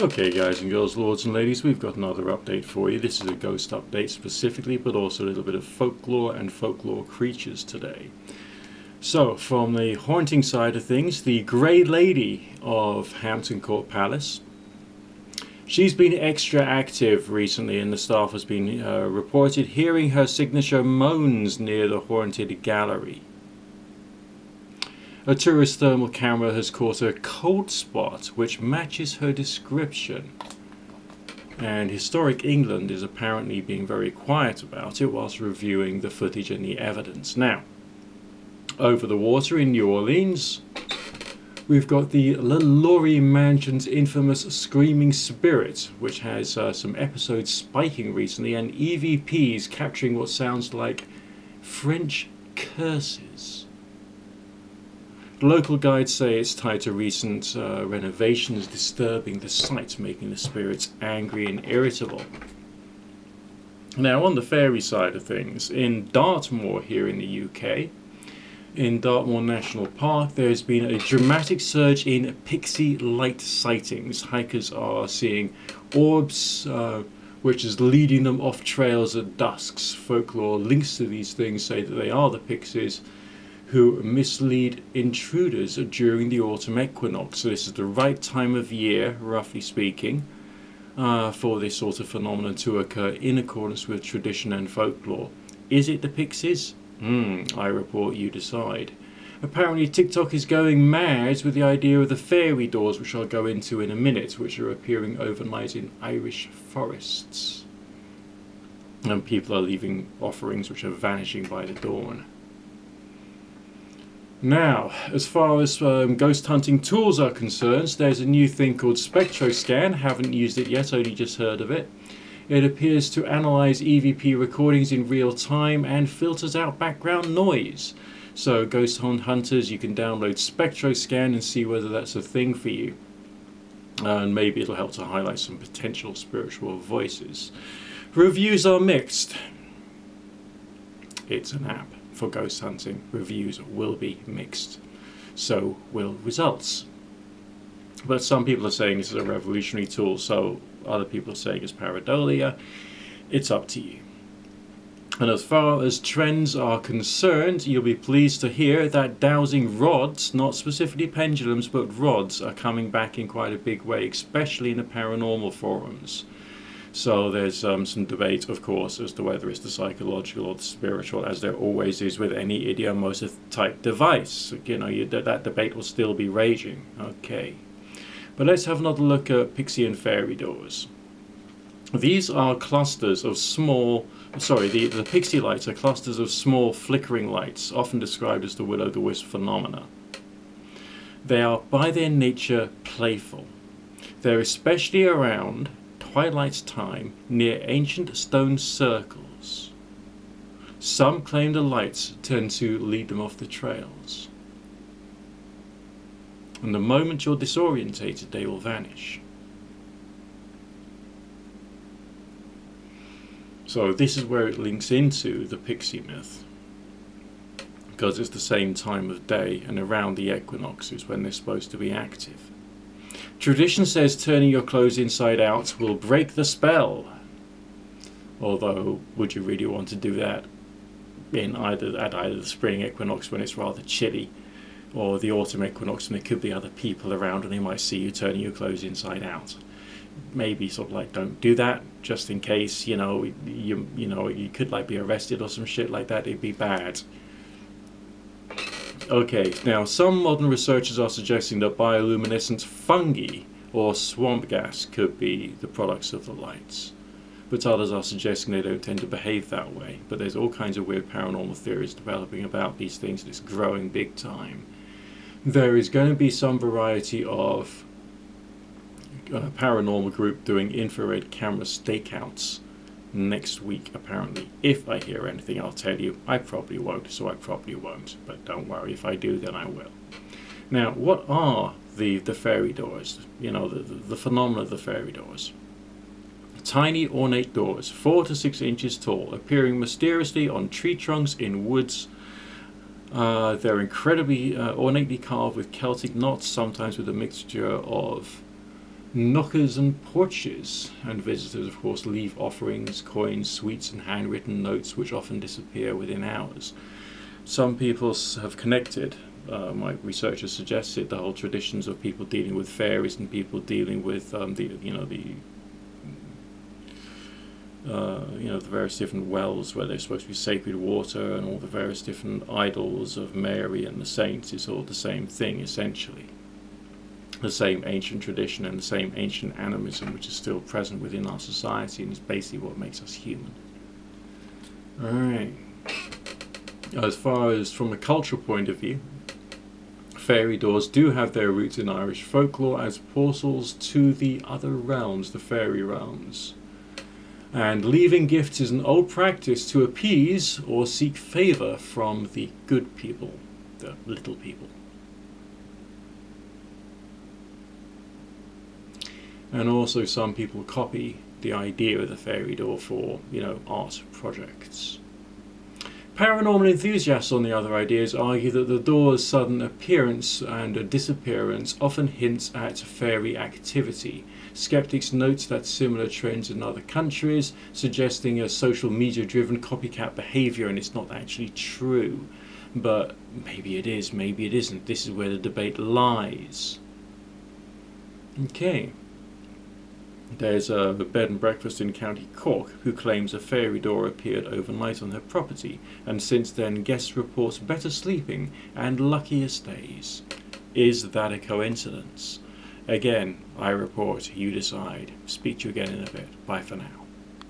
Okay guys and girls, lords and ladies, we've got another update for you. This is a ghost update specifically, but also a little bit of folklore and folklore creatures today. So, from the haunting side of things, the Grey Lady of Hampton Court Palace. She's been extra active recently, and the staff has been reported hearing her signature moans near the haunted gallery. A tourist thermal camera has caught a cold spot which matches her description. And Historic England is apparently being very quiet about it whilst reviewing the footage and the evidence. Now, over the water in New Orleans, we've got the Laurie Mansion's infamous Screaming Spirit, which has some episodes spiking recently, and EVPs capturing what sounds like French curses. Local guides say it's tied to recent renovations disturbing the site, making the spirits angry and irritable. Now, on the fairy side of things, in Dartmoor here in the UK, in Dartmoor National Park, there's been a dramatic surge in Pixie-led sightings. Hikers are seeing orbs, which is leading them off trails at dusks. Folklore links to these things say that they are the pixies who mislead intruders during the autumn equinox. So this is the right time of year, roughly speaking, for this sort of phenomenon to occur in accordance with tradition and folklore. Is it the pixies? I report, you decide. Apparently TikTok is going mad with the idea of the fairy doors, which I'll go into in a minute, which are appearing overnight in Irish forests. And people are leaving offerings which are vanishing by the dawn. Now, as far as ghost hunting tools are concerned, there's a new thing called SpectroScan. Haven't used it yet, only just heard of it. It appears to analyze EVP recordings in real time and filters out background noise. So ghost hunters, you can download SpectroScan and see whether that's a thing for you. And maybe it'll help to highlight some potential spiritual voices. Reviews are mixed. It's an app for ghost hunting. Reviews will be mixed. So will results. But some people are saying this is a revolutionary tool, so other people are saying it's pareidolia. It's up to you. And as far as trends are concerned, you'll be pleased to hear that dowsing rods, not specifically pendulums, but rods, are coming back in quite a big way, especially in the paranormal forums. So there's some debate, of course, as to whether it's the psychological or the spiritual, as there always is with any idiomosis type device. You know, that debate will still be raging. Okay. But let's have another look at pixie and fairy doors. These are clusters of small, the pixie lights are clusters of small flickering lights, often described as the will-o'-the-wisp phenomena. They are by their nature playful. They're especially around twilight's time near ancient stone circles. Some claim the lights tend to lead them off the trails. And the moment you're disorientated, they will vanish. So this is where it links into the pixie myth, because it's the same time of day and around the equinoxes when they're supposed to be active. Tradition says turning your clothes inside out will break the spell. Although, would you really want to do that at either the spring equinox when it's rather chilly, or the autumn equinox when there could be other people around and they might see you turning your clothes inside out? Maybe sort of like don't do that, just in case, you could like be arrested or some shit like that. It'd be bad. Okay, now some modern researchers are suggesting that bioluminescent fungi or swamp gas could be the products of the lights. But others are suggesting they don't tend to behave that way. But there's all kinds of weird paranormal theories developing about these things, and it's growing big time. There is going to be some variety of paranormal group doing infrared camera stakeouts next week, apparently. If I hear anything, I'll tell you. I probably won't, so I probably won't. But don't worry, if I do, then I will. Now, what are the fairy doors? You know, the phenomena of the fairy doors. Tiny ornate doors, 4 to 6 inches tall, appearing mysteriously on tree trunks in woods. They're incredibly ornately carved with Celtic knots, sometimes with a mixture of knockers and porches, and visitors of course leave offerings, coins, sweets and handwritten notes which often disappear within hours. Some people have connected, my researchers suggested, the whole traditions of people dealing with fairies and people dealing with the various different wells where there's supposed to be sacred water, and all the various different idols of Mary and the saints. It's all the same thing essentially. The same ancient tradition and the same ancient animism which is still present within our society, and is basically what makes us human. Alright. As far as from a cultural point of view, fairy doors do have their roots in Irish folklore as portals to the other realms, the fairy realms. And leaving gifts is an old practice to appease or seek favour from the good people, the little people. And also some people copy the idea of the fairy door for, art projects. Paranormal enthusiasts, on the other ideas, argue that the door's sudden appearance and disappearance often hints at fairy activity. Skeptics note that similar trends in other countries, suggesting a social media-driven copycat behaviour, and it's not actually true. But maybe it is, maybe it isn't. This is where the debate lies. Okay. There's a bed and breakfast in County Cork who claims a fairy door appeared overnight on her property, and since then guests report better sleeping and luckier stays. Is that a coincidence? Again, I report, you decide. Speak to you again in a bit. Bye for now.